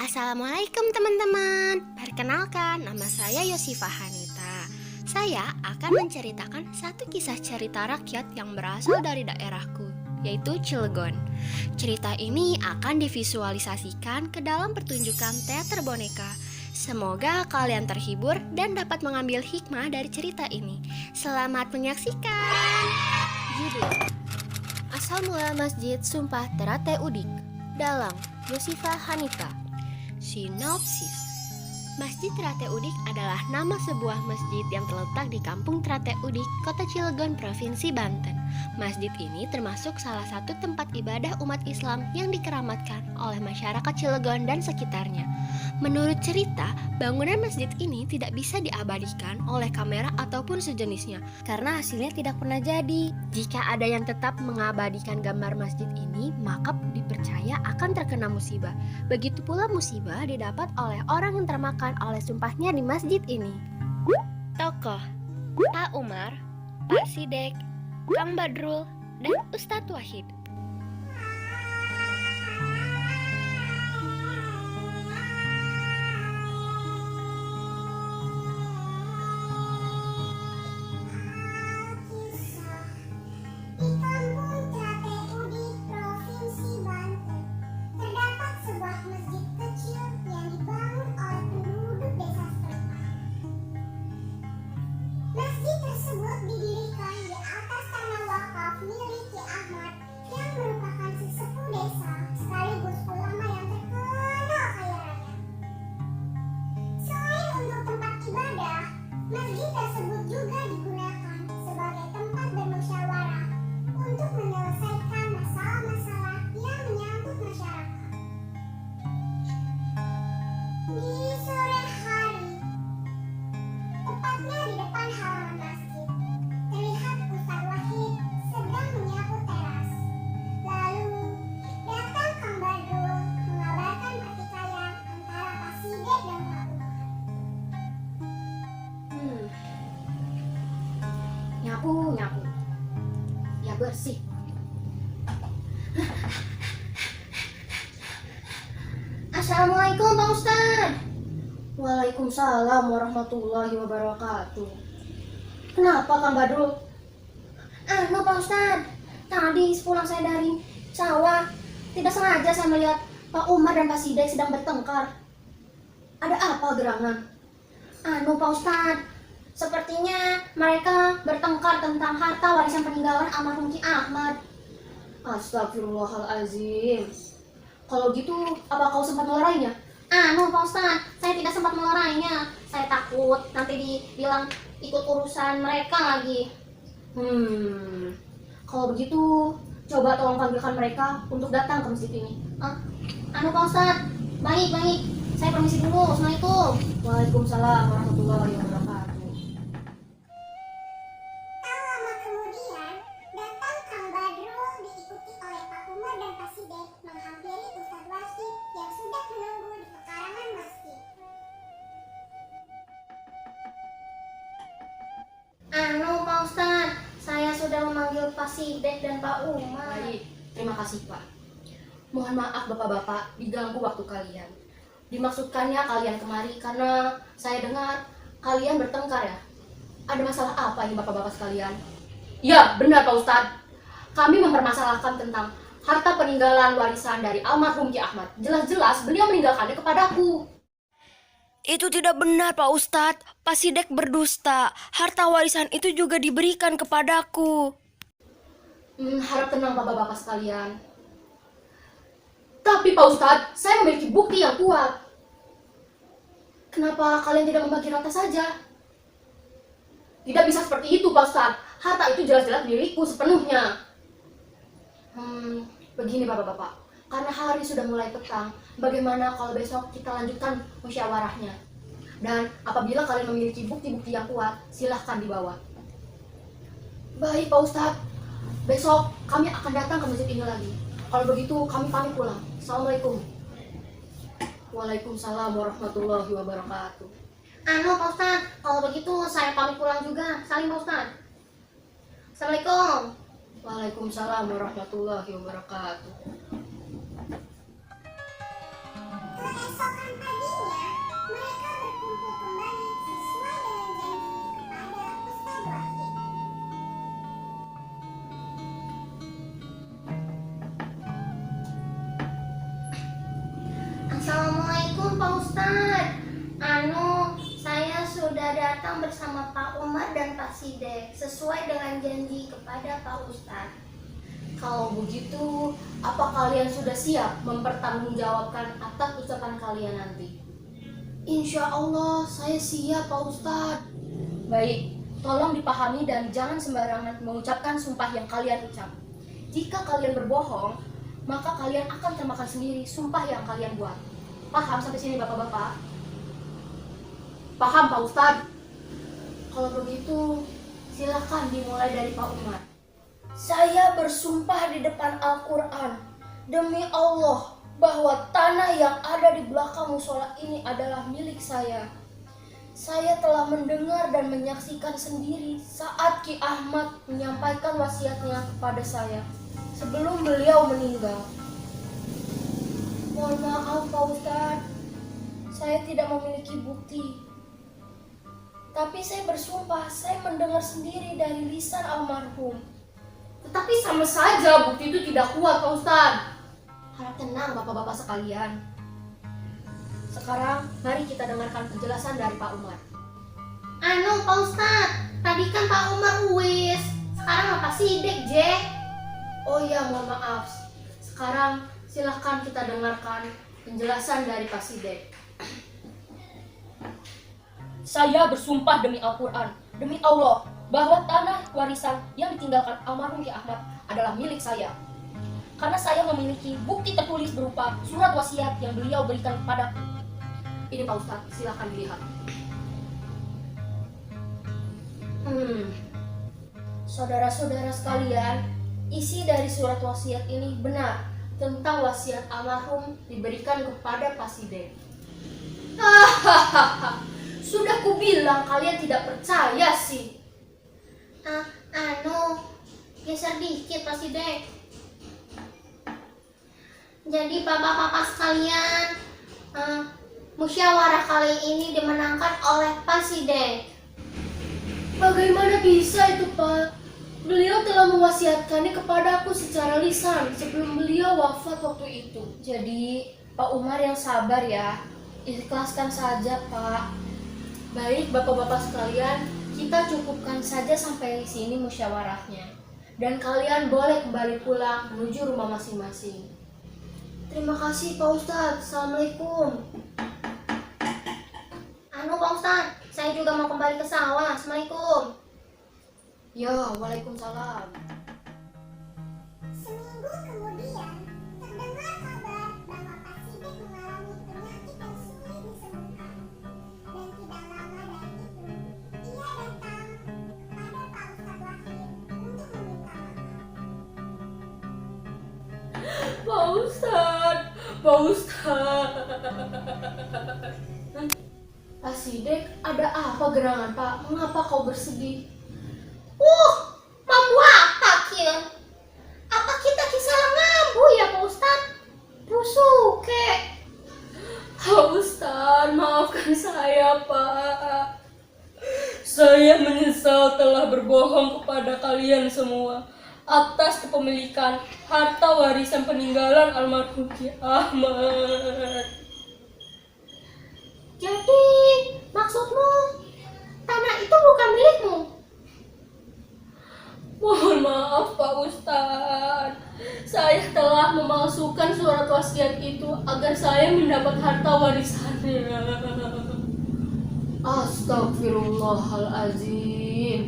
Assalamualaikum teman-teman. Perkenalkan, nama saya Yosifah Hanita. Saya akan menceritakan satu kisah cerita rakyat yang berasal dari daerahku, yaitu Cilegon. Cerita ini akan divisualisasikan ke dalam pertunjukan teater boneka. Semoga kalian terhibur dan dapat mengambil hikmah dari cerita ini. Selamat menyaksikan. Judul: Asal Mula Masjid Sumpah Terate Udik. Dalang Yosifah Hanita. Sinopsis: Masjid Terate Udik adalah nama sebuah masjid yang terletak di Kampung Terate Udik, Kota Cilegon, Provinsi Banten. Masjid ini termasuk salah satu tempat ibadah umat Islam yang dikeramatkan oleh masyarakat Cilegon dan sekitarnya. Menurut cerita, bangunan masjid ini tidak bisa diabadikan oleh kamera ataupun sejenisnya karena hasilnya tidak pernah jadi. Jika ada yang tetap mengabadikan gambar masjid ini, maka dipercaya akan terkena musibah. Begitu pula musibah didapat oleh orang yang termakan oleh sumpahnya di masjid ini. Tokoh: Pak Umar, Pak Sidek, Kang Badrul, dan Ustadz Wahid. Di Kampung Terate Udik, Provinsi Banten, terdapat sebuah masjid kecil yang dibangun oleh penduduk desa setempat. Masjid tersebut didirikan di atas tanah wakaf milik Ki Ahmad yang merupakan sesepuh desa sekaligus ulama yang terkenal kaya raya. Selain untuk tempat ibadah, masjid tersebut juga digunakan sebagai tempat bermusyawarah untuk menyelesaikan masalah-masalah yang menyangkut masyarakat. Di sore hari, tepatnya di depan halaman masjid, terlihat Ustadz Wahid sedang menyapu teras. Lalu, datang Kang Badrul mengabarkan pertikaian antara Pak Sidek dan Pak Umar. Nyapu. Ya bersih. Assalamualaikum Pak Ustadz. Waalaikumsalam warahmatullahi wabarakatuh. Kenapa Kang Badrul? Pak Ustadz, tadi sepulang saya dari sawah, tidak sengaja saya melihat Pak Umar dan Pak Sidek sedang bertengkar. Ada apa gerangan? Pak Ustadz, sepertinya mereka bertengkar tentang harta warisan peninggalan almarhum Ki Ahmad. Astagfirullahalazim. Kalau gitu, apa kau sempat melerainya? Pak Ustadz, saya tidak sempat melerainya. Saya takut nanti dibilang ikut urusan mereka lagi. Kalau begitu, coba tolong panggilkan mereka untuk datang ke masjid ini. Pak Ustadz, baik. Saya permisi dulu. Assalamualaikum. Waalaikumsalam warahmatullahi wabarakatuh. Tak lama kemudian, datang Kang Badrul diikuti oleh Pak Umar dan Pak Sidek menghampiri Ustadz Wahid yang sudah menunggu di pekarangan masjid. Pak Ustadz, saya sudah memanggil Pak Sidek dan Pak Umar. Baik, terima kasih Pak. Mohon maaf Bapak-bapak diganggu waktu kalian. Dimaksudkannya kalian kemari karena saya dengar kalian bertengkar ya. Ada masalah apa ini Bapak-bapak sekalian? Ya, benar Pak Ustadz. Kami mempermasalahkan tentang harta peninggalan warisan dari almarhum Ki Ahmad. Jelas-jelas beliau meninggalkannya kepadaku. Itu tidak benar Pak Ustadz. Pak Sidek berdusta. Harta warisan itu juga diberikan kepadaku. Harap tenang Bapak-bapak sekalian. Tapi Pak Ustadz, saya memiliki bukti yang kuat. Kenapa kalian tidak membagi rata saja? Tidak bisa seperti itu Pak Ustadz. Harta itu jelas-jelas milikku sepenuhnya. Begini Bapak-bapak. Karena hari sudah mulai petang, bagaimana kalau besok kita lanjutkan musyawarahnya? Dan apabila kalian memiliki bukti-bukti yang kuat, silahkan dibawa. Baik Pak Ustadz. Besok kami akan datang ke masjid ini lagi. Kalau begitu kami pamit pulang. Assalamualaikum. Waalaikumsalam warahmatullahi wabarakatuh. Pak Ustadz, kalau begitu saya pamit pulang juga. Salim Pak Ustadz. Assalamualaikum. Waalaikumsalam warahmatullahi wabarakatuh. Keesokan Keesokan paginya, mereka berkumpul kembali sesuai dengan janji kepada Ustadz Wahid. Assalamualaikum Pak Ustadz. Saya sudah datang bersama Pak Umar dan Pak Sidek sesuai dengan janji kepada Pak Ustadz. Kalau begitu, apa kalian sudah siap mempertanggungjawabkan atas ucapan kalian nanti? Insya Allah, saya siap Pak Ustadz. Baik, tolong dipahami dan jangan sembarangan mengucapkan sumpah yang kalian ucap. Jika kalian berbohong, maka kalian akan termakan sendiri sumpah yang kalian buat. Paham sampai sini bapak-bapak? Paham Pak Ustadz? Kalau begitu, silakan dimulai dari Pak Umar. Saya bersumpah di depan Al-Quran, demi Allah, bahwa tanah yang ada di belakang musola ini adalah milik saya. Saya telah mendengar dan menyaksikan sendiri saat Ki Ahmad menyampaikan wasiatnya kepada saya sebelum beliau meninggal. Mohon maaf Pak Ustadz, saya tidak memiliki bukti. Tapi saya bersumpah, saya mendengar sendiri dari lisan almarhum. Tetapi sama saja bukti itu tidak kuat Pak Ustadz. Harap tenang bapak-bapak sekalian. Sekarang mari kita dengarkan penjelasan dari Pak Umar. Pak Ustadz, tadi kan Pak Umar uwis, sekarang Pak Sidek Jack. Oh iya, mohon maaf. Sekarang silahkan kita dengarkan penjelasan dari Pak Sidek. Saya bersumpah demi Al-Quran, demi Allah, bahwa tanah warisan yang ditinggalkan almarhum Ki Ahmad adalah milik saya. Karena saya memiliki bukti tertulis berupa surat wasiat yang beliau berikan kepadaku. Ini Pak Ustadz, silahkan dilihat. Saudara-saudara sekalian, isi dari surat wasiat ini benar tentang wasiat almarhum diberikan kepada Pak Sidek. Sudah kubilang kalian tidak percaya sih. Geser dikit Pak Sidek. Jadi bapak-bapak sekalian, musyawarah kali ini dimenangkan oleh Pak Sidek. Bagaimana bisa itu Pak? Beliau telah mewasiatkannya kepadaku secara lisan sebelum beliau wafat waktu itu. Jadi Pak Umar yang sabar ya, ikhlaskan saja Pak. Baik bapak-bapak sekalian, kita cukupkan saja sampai sini musyawarahnya. Dan kalian boleh kembali pulang menuju rumah masing-masing. Terima kasih Pak Ustadz. Assalamualaikum. Pak Ustadz, saya juga mau kembali ke sawah. Assalamualaikum. Ya, waalaikumsalam. Seminggu kemudian, terdengar kabar bahwa Pak Sidek mengalami penyakit yang sulit disembuhkan. Dan tidak lama dari itu, ia datang kepada Pak Ustadz Wahid untuk meminta maaf. Pak Ustadz, Pak Ustadz. Pak Sidek, ada apa gerangan Pak? Mengapa kau bersedih? Mampu apa kia? Apa kita salah ngambu ya Pak Ustadz? Busuke. Pak Ustadz, maafkan saya Pak. Saya menyesal telah berbohong kepada kalian semua atas kepemilikan harta warisan peninggalan almarhum Ki Ahmad. Jadi, maksudmu tanah itu bukan milikmu? Mohon maaf Pak Ustadz, saya telah memalsukan surat wasiat itu agar saya mendapat harta warisannya. Astagfirullahaladzim.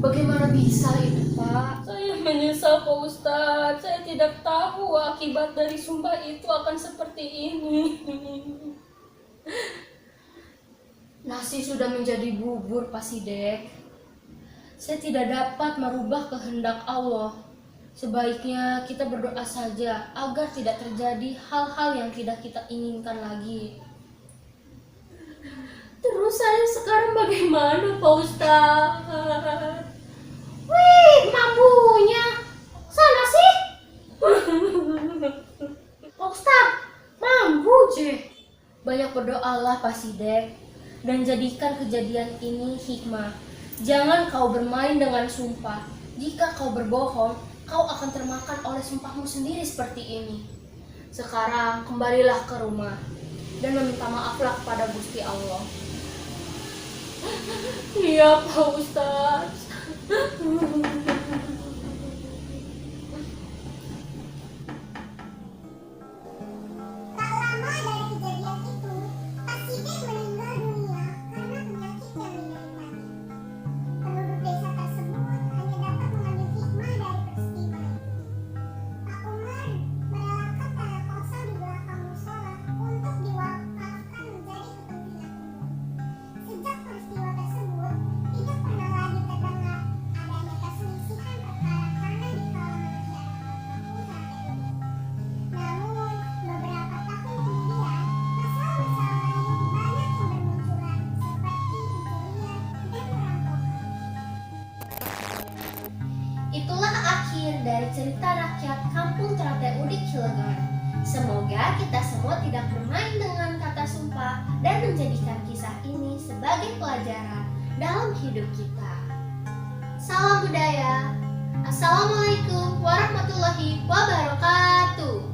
Bagaimana bisa itu Pak? Saya menyesal Pak Ustadz, saya tidak tahu akibat dari sumpah itu akan seperti ini. Nasi sudah menjadi bubur Pak Sidek. Saya tidak dapat merubah kehendak Allah. Sebaiknya kita berdoa saja agar tidak terjadi hal-hal yang tidak kita inginkan lagi. Terus saya sekarang bagaimana Pak Ustadz? Wih, mampunya. Sana sih. Pak Ustadz, mampu je. Banyak berdoalah Pak Sidek, dan jadikan kejadian ini hikmah. Jangan kau bermain dengan sumpah. Jika kau berbohong, kau akan termakan oleh sumpahmu sendiri seperti ini. Sekarang kembalilah ke rumah dan meminta maaflah kepada Gusti Allah. Iya Pak Ustadz. Tak lama dari kejadian itu, Pak Sidek meninggal dunia karena penyakit yang dideritanya. Penduduk desa tersebut hanya dapat mengambil hikmah dari peristiwa itu. Pak Umar merelakan tanah kosong di belakang musola untuk diwakafkan menjadi kepentingan umum. Sejak peristiwa tersebut, tidak pernah lagi terdengar adanya perselisihan perkara tanah di kalangan masyarakat kampung Teratai Udik. Namun, beberapa tahun kemudian, masalah-masalah lain banyak yang bermunculan, seperti pencurian dan perampokan. Itulah akhir dari cerita rakyat Kampung Teratai Udik Cilegon. Semoga kita semua tidak bermain dengan kata sumpah dan menjadikan kisah ini sebagai pelajaran dalam hidup kita. Salam budaya. Assalamualaikum warahmatullahi wabarakatuh.